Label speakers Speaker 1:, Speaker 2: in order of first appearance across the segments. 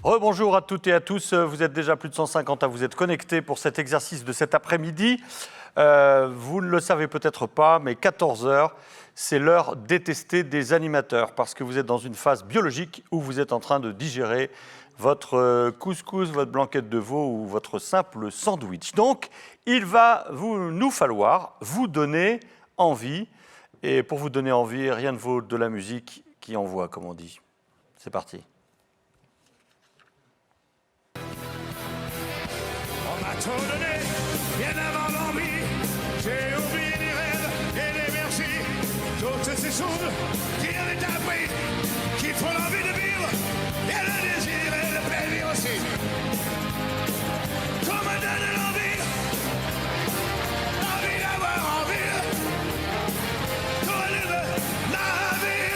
Speaker 1: Rebonjour à toutes et à tous. Vous êtes déjà plus de 150 à vous être connectés pour cet exercice de cet après-midi. Vous ne le savez peut-être pas, mais 14 h, c'est l'heure détestée des animateurs parce que vous êtes dans une phase biologique où vous êtes en train de digérer votre couscous, votre blanquette de veau ou votre simple sandwich. Donc, il va nous falloir vous donner envie. Et pour vous donner envie, rien ne vaut de la musique qui envoie, comme on dit. C'est parti.
Speaker 2: On m'a tout donné, bien avant l'envie. J'ai oublié les rêves et les merci. Toutes ces choses qui avaient appris, qui font l'envie de vivre et le désir et le plaisir aussi. Qu'on me donne l'envie d'avoir envie de relever la vie.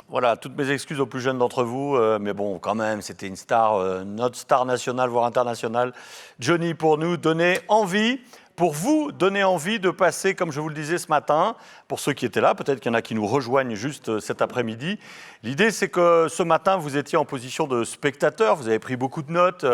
Speaker 1: Voilà, toutes mes excuses aux plus jeunes d'entre vous, mais bon, quand même, c'était une star, notre star nationale, voire internationale. Johnny, pour nous donner envie, pour vous donner envie de passer, comme je vous le disais ce matin, pour ceux qui étaient là, peut-être qu'il y en a qui nous rejoignent juste cet après-midi. L'idée, c'est que ce matin, vous étiez en position de spectateur, vous avez pris beaucoup de notes.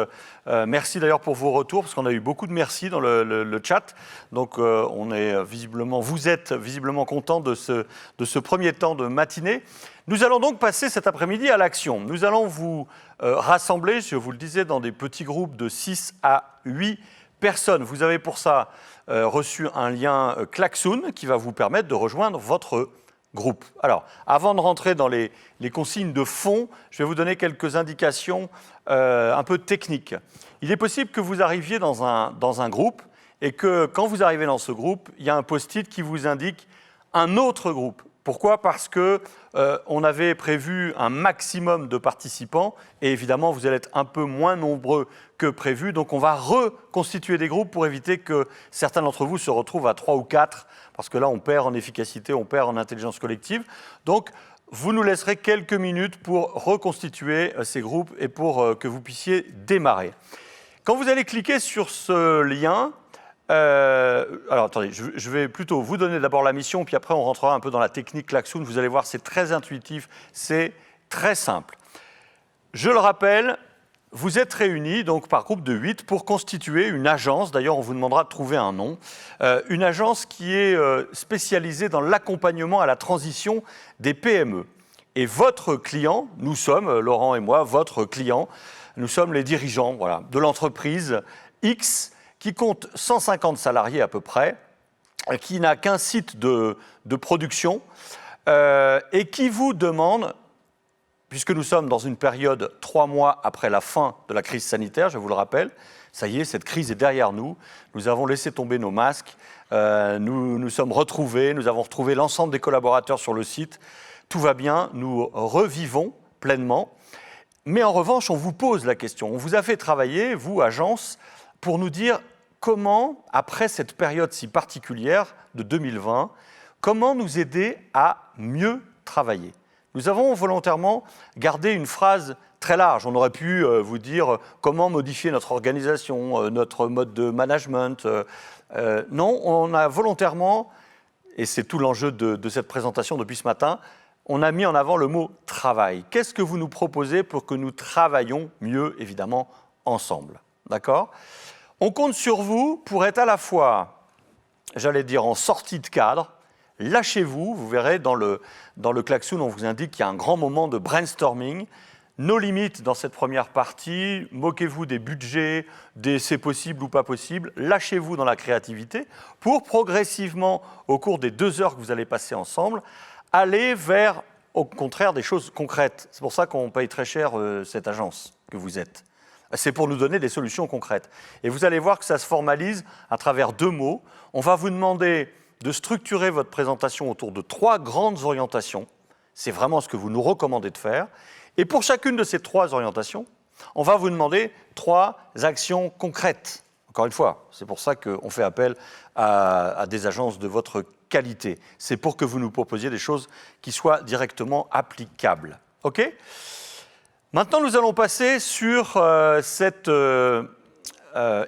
Speaker 1: Merci d'ailleurs pour vos retours, parce qu'on a eu beaucoup de merci dans le chat. Donc, vous êtes visiblement contents de ce premier temps de matinée. Nous allons donc passer cet après-midi à l'action. Nous allons vous rassembler, je vous le disais, dans des petits groupes de 6 à 8 personnes. Vous avez pour ça reçu un lien Klaxoon qui va vous permettre de rejoindre votre groupe. Alors, avant de rentrer dans les consignes de fond, je vais vous donner quelques indications un peu techniques. Il est possible que vous arriviez dans un groupe et que quand vous arrivez dans ce groupe, il y a un post-it qui vous indique un autre groupe. Pourquoi ? Parce qu'on avait prévu un maximum de participants et évidemment, vous allez être un peu moins nombreux que prévu. Donc, on va reconstituer des groupes pour éviter que certains d'entre vous se retrouvent à 3 ou 4 parce que là, on perd en efficacité, on perd en intelligence collective. Donc, vous nous laisserez quelques minutes pour reconstituer ces groupes et pour que vous puissiez démarrer. Quand vous allez cliquer sur ce lien, alors attendez, je vais plutôt vous donner d'abord la mission, puis après on rentrera un peu dans la technique Klaxoon. Vous allez voir, c'est très intuitif, c'est très simple. Je le rappelle, vous êtes réunis donc par groupe de 8 pour constituer une agence. D'ailleurs, on vous demandera de trouver un nom. Une agence qui est spécialisée dans l'accompagnement à la transition des PME. Et votre client, nous sommes, Laurent et moi, votre client, nous sommes les dirigeants de l'entreprise X, qui compte 150 salariés à peu près, qui n'a qu'un site de production et qui vous demande, puisque nous sommes dans une période 3 mois après la fin de la crise sanitaire, je vous le rappelle, ça y est, cette crise est derrière nous, nous avons laissé tomber nos masques, nous sommes retrouvés, nous avons retrouvé l'ensemble des collaborateurs sur le site, tout va bien, nous revivons pleinement, mais en revanche, on vous pose la question, on vous a fait travailler, vous, agence, pour nous dire comment, après cette période si particulière de 2020, comment nous aider à mieux travailler. Nous avons volontairement gardé une phrase très large. On aurait pu vous dire comment modifier notre organisation, notre mode de management. Non, on a volontairement, et c'est tout l'enjeu de cette présentation depuis ce matin, on a mis en avant le mot « travail ». Qu'est-ce que vous nous proposez pour que nous travaillions mieux, évidemment, ensemble ? D'accord ? On compte sur vous pour être à la fois, j'allais dire, en sortie de cadre. Lâchez-vous, vous verrez dans le Klaxoon, on vous indique qu'il y a un grand moment de brainstorming. Nos limites dans cette première partie, moquez-vous des budgets, des c'est possible ou pas possible. Lâchez-vous dans la créativité pour progressivement, au cours des 2 heures que vous allez passer ensemble, aller vers, au contraire, des choses concrètes. C'est pour ça qu'on paye très cher cette agence que vous êtes. C'est pour nous donner des solutions concrètes. Et vous allez voir que ça se formalise à travers 2 mots. On va vous demander de structurer votre présentation autour de 3 grandes orientations. C'est vraiment ce que vous nous recommandez de faire. Et pour chacune de ces 3 orientations, on va vous demander 3 actions concrètes. Encore une fois, c'est pour ça qu'on fait appel à des agences de votre qualité. C'est pour que vous nous proposiez des choses qui soient directement applicables. OK ? Maintenant, nous allons passer sur cette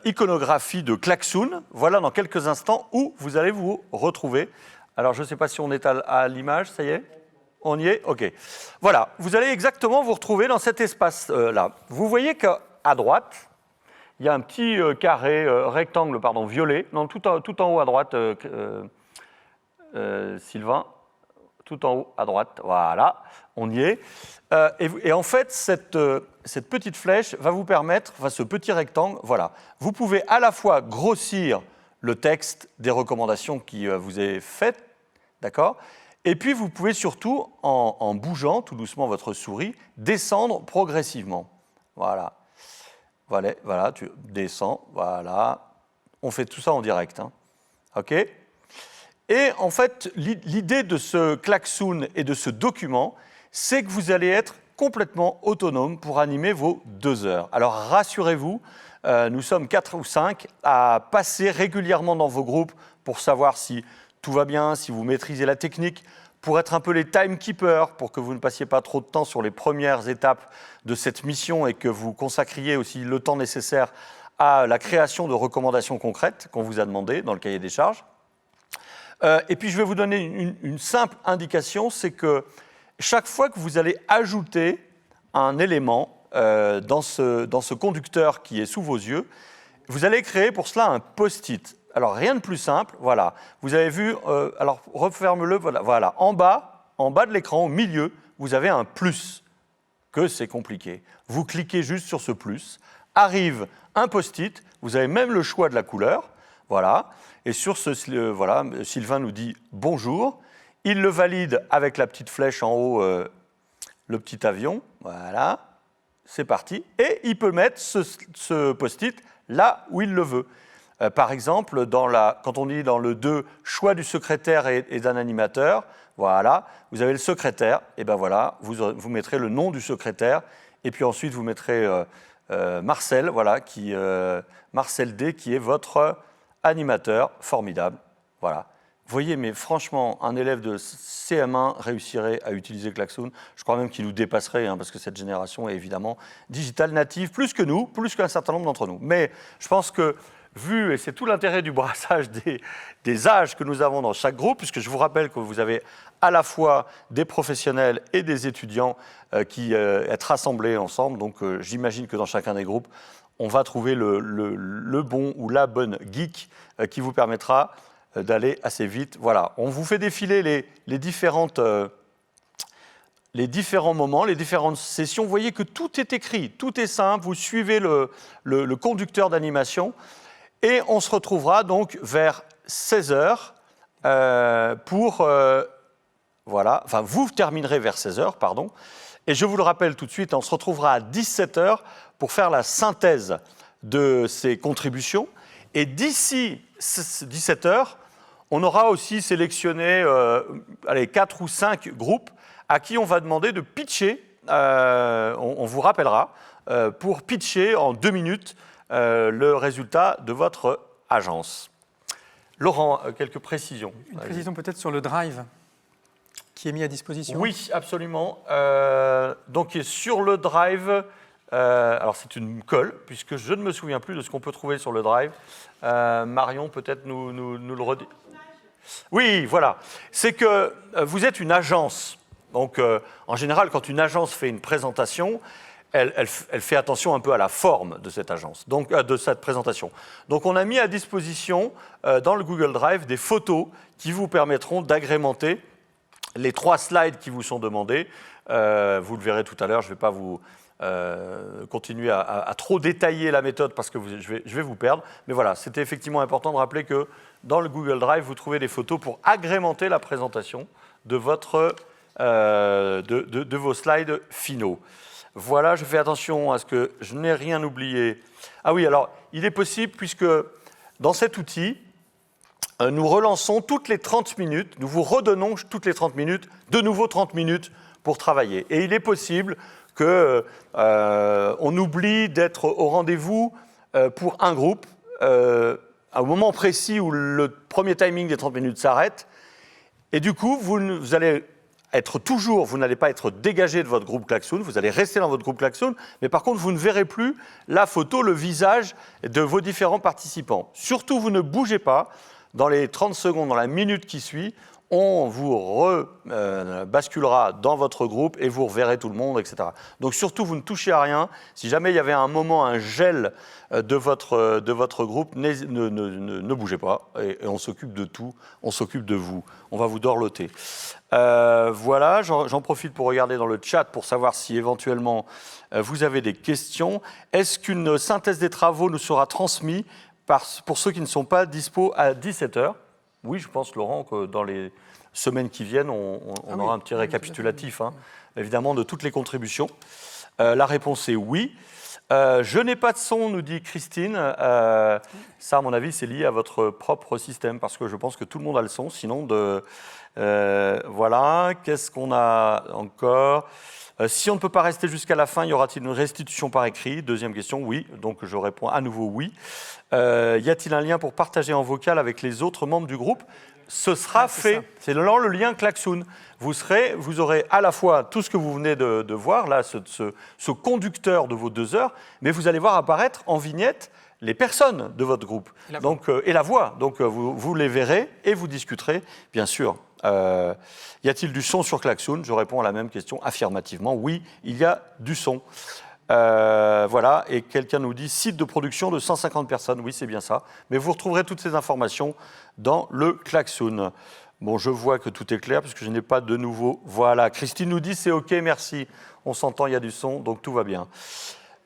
Speaker 1: iconographie de Klaxoon. Voilà dans quelques instants où vous allez vous retrouver. Alors, je ne sais pas si on est à l'image, ça y est ? On y est ? OK. Voilà, vous allez exactement vous retrouver dans cet espace-là. Vous voyez qu'à droite, il y a un petit rectangle violet, non, tout en haut à droite, Sylvain, tout en haut à droite, voilà, on y est. Et en fait, cette petite flèche va vous permettre, enfin ce petit rectangle, voilà, vous pouvez à la fois grossir le texte des recommandations qui vous est faites, d'accord ? Et puis vous pouvez surtout, en bougeant tout doucement votre souris, descendre progressivement. Voilà. Voilà, tu descends, voilà. On fait tout ça en direct, hein. OK ? Et en fait, l'idée de ce Klaxoon et de ce document, c'est que vous allez être complètement autonome pour animer vos 2 heures. Alors rassurez-vous, nous sommes 4 ou 5 à passer régulièrement dans vos groupes pour savoir si tout va bien, si vous maîtrisez la technique, pour être un peu les timekeepers, pour que vous ne passiez pas trop de temps sur les premières étapes de cette mission et que vous consacriez aussi le temps nécessaire à la création de recommandations concrètes qu'on vous a demandées dans le cahier des charges. Et puis je vais vous donner une simple indication, c'est que chaque fois que vous allez ajouter un élément dans ce conducteur qui est sous vos yeux, vous allez créer pour cela un post-it. Alors, rien de plus simple, voilà. Vous avez vu, alors referme-le, voilà. En bas de l'écran, au milieu, vous avez un plus, que c'est compliqué. Vous cliquez juste sur ce plus, arrive un post-it, vous avez même le choix de la couleur, voilà. Et sur voilà, Sylvain nous dit « bonjour ». Il le valide avec la petite flèche en haut, le petit avion, voilà. C'est parti. Et il peut mettre ce post-it là où il le veut. Par exemple, quand on dit dans le 2, choix du secrétaire et d'un animateur, voilà, vous avez le secrétaire, et ben voilà, vous mettrez le nom du secrétaire, et puis ensuite vous mettrez Marcel, voilà, Marcel D, qui est votre animateur formidable, voilà. Vous voyez, mais franchement, un élève de CM1 réussirait à utiliser Klaxoon. Je crois même qu'il nous dépasserait, hein, parce que cette génération est évidemment digitale native, plus que nous, plus qu'un certain nombre d'entre nous. Mais je pense que, et c'est tout l'intérêt du brassage des âges que nous avons dans chaque groupe, puisque je vous rappelle que vous avez à la fois des professionnels et des étudiants qui sont rassemblés ensemble. Donc j'imagine que dans chacun des groupes, on va trouver le bon ou la bonne geek qui vous permettra d'aller assez vite. Voilà, on vous fait défiler les différents moments, les différentes sessions. Vous voyez que tout est écrit, tout est simple, vous suivez le conducteur d'animation et on se retrouvera donc vers 16h voilà, enfin vous terminerez vers 16h, pardon, et je vous le rappelle tout de suite, on se retrouvera à 17h pour faire la synthèse de ces contributions et d'ici 17h, on aura aussi sélectionné 4 ou 5 groupes à qui on va demander de pitcher, on vous rappellera, pour pitcher en 2 minutes le résultat de votre agence. Laurent, quelques précisions.
Speaker 3: Une précision peut-être sur le drive qui est mis à disposition.
Speaker 1: Oui, absolument. Donc sur le drive, alors c'est une colle, puisque je ne me souviens plus de ce qu'on peut trouver sur le drive. Marion, peut-être nous le redit. Oui, voilà. C'est que vous êtes une agence. Donc, en général, quand une agence fait une présentation, elle fait attention un peu à la forme de cette agence, donc de cette présentation. Donc, on a mis à disposition dans le Google Drive des photos qui vous permettront d'agrémenter les 3 slides qui vous sont demandés. Vous le verrez tout à l'heure, je ne vais pas vous continuer à trop détailler la méthode parce que je vais vous perdre. Mais voilà, c'était effectivement important de rappeler que dans le Google Drive, vous trouvez des photos pour agrémenter la présentation de vos slides finaux. Voilà, je fais attention à ce que je n'ai rien oublié. Ah oui, alors, il est possible, puisque dans cet outil, nous relançons toutes les 30 minutes, nous vous redonnons toutes les 30 minutes, de nouveau 30 minutes pour travailler. Et il est possible qu'on oublie d'être au rendez-vous pour un groupe, au moment précis où le premier timing des 30 minutes s'arrête. Et du coup, vous allez vous n'allez pas être dégagé de votre groupe Klaxoon, vous allez rester dans votre groupe Klaxoon, mais par contre, vous ne verrez plus la photo, le visage de vos différents participants. Surtout, vous ne bougez pas. Dans les 30 secondes, dans la minute qui suit, on vous basculera dans votre groupe et vous reverrez tout le monde, etc. Donc surtout, vous ne touchez à rien. Si jamais il y avait un moment, un gel de votre groupe, ne bougez pas et on s'occupe de tout, on s'occupe de vous. On va vous dorloter. Voilà, j'en profite pour regarder dans le chat pour savoir si éventuellement vous avez des questions. Est-ce qu'une synthèse des travaux nous sera transmise pour ceux qui ne sont pas dispo à 17h? Oui, je pense, Laurent, que dans les semaines qui viennent, on aura un petit récapitulatif, évidemment, de toutes les contributions. La réponse est oui. Je n'ai pas de son, nous dit Christine. Ça, à mon avis, c'est lié à votre propre système, parce que je pense que tout le monde a le son. Sinon, voilà. Qu'est-ce qu'on a encore ? Si on ne peut pas rester jusqu'à la fin, y aura-t-il une restitution par écrit? Deuxième question, oui. Donc, je réponds à nouveau oui. Y a-t-il un lien pour partager en vocal avec les autres membres du groupe? Ce sera fait. C'est le lien Klaxoon. Vous aurez à la fois tout ce que vous venez de voir, là, ce conducteur de vos 2 heures, mais vous allez voir apparaître en vignette les personnes de votre groupe et la voix. Donc, vous les verrez et vous discuterez, bien sûr. Y a-t-il du son sur Klaxoon? Je réponds à la même question affirmativement. Oui, il y a du son. Voilà, et quelqu'un nous dit site de production de 150 personnes. Oui, c'est bien ça. Mais vous retrouverez toutes ces informations dans le Klaxoon. Bon, je vois que tout est clair puisque je n'ai pas de nouveau. Voilà, Christine nous dit c'est OK, merci. On s'entend, il y a du son, donc tout va bien.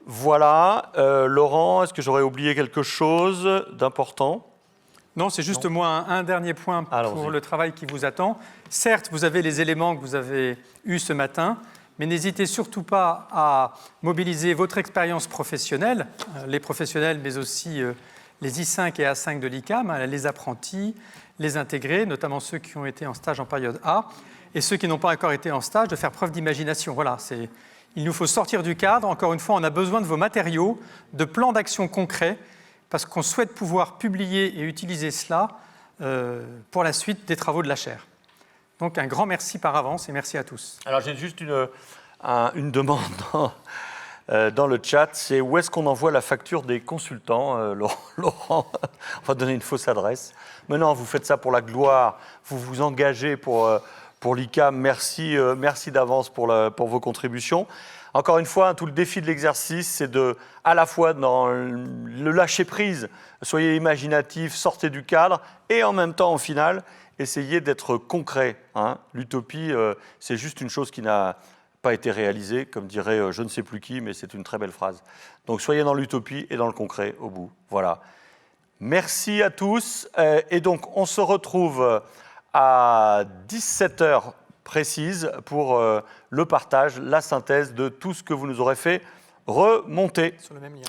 Speaker 1: Voilà, Laurent, est-ce que j'aurais oublié quelque chose d'important?
Speaker 3: Non, c'est juste moi un dernier point pour le travail qui vous attend. Certes, vous avez les éléments que vous avez eus ce matin, mais n'hésitez surtout pas à mobiliser votre expérience professionnelle, les professionnels, mais aussi les I5 et A5 de l'ICAM, les apprentis, les intégrés, notamment ceux qui ont été en stage en période A, et ceux qui n'ont pas encore été en stage, de faire preuve d'imagination. Voilà, il nous faut sortir du cadre. Encore une fois, on a besoin de vos matériaux, de plans d'action concrets, parce qu'on souhaite pouvoir publier et utiliser cela pour la suite des travaux de la chaire. Donc un grand merci par avance et merci à tous.
Speaker 1: Alors j'ai juste une demande dans le chat, c'est où est-ce qu'on envoie la facture des consultants, Laurent? On va donner une fausse adresse. Mais non, vous faites ça pour la gloire, vous vous engagez pour l'ICAM. Merci d'avance pour vos contributions. Encore une fois, tout le défi de l'exercice, c'est à la fois dans le lâcher-prise, soyez imaginatifs, sortez du cadre, et en même temps, en finale, essayez d'être concret. L'utopie, c'est juste une chose qui n'a pas été réalisée, comme dirait je ne sais plus qui, mais c'est une très belle phrase. Donc soyez dans l'utopie et dans le concret au bout. Voilà. Merci à tous. Et donc, on se retrouve à 17h précise pour le partage, la synthèse de tout ce que vous nous aurez fait remonter.
Speaker 3: Sur le même lien.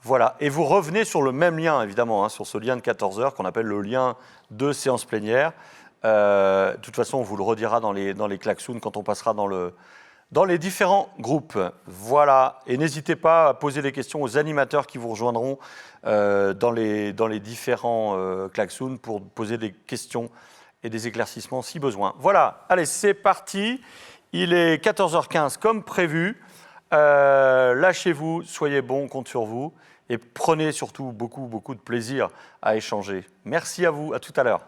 Speaker 1: Voilà, et vous revenez sur le même lien, évidemment, sur ce lien de 14h qu'on appelle le lien de séance plénière. De toute façon, on vous le redira dans les klaxons quand on passera dans les différents groupes. Voilà, et n'hésitez pas à poser des questions aux animateurs qui vous rejoindront dans les différents klaxons pour poser des questions et des éclaircissements si besoin. Voilà, allez, c'est parti. Il est 14h15 comme prévu. Lâchez-vous, soyez bons, on compte sur vous. Et prenez surtout beaucoup de plaisir à échanger. Merci à vous, à tout à l'heure.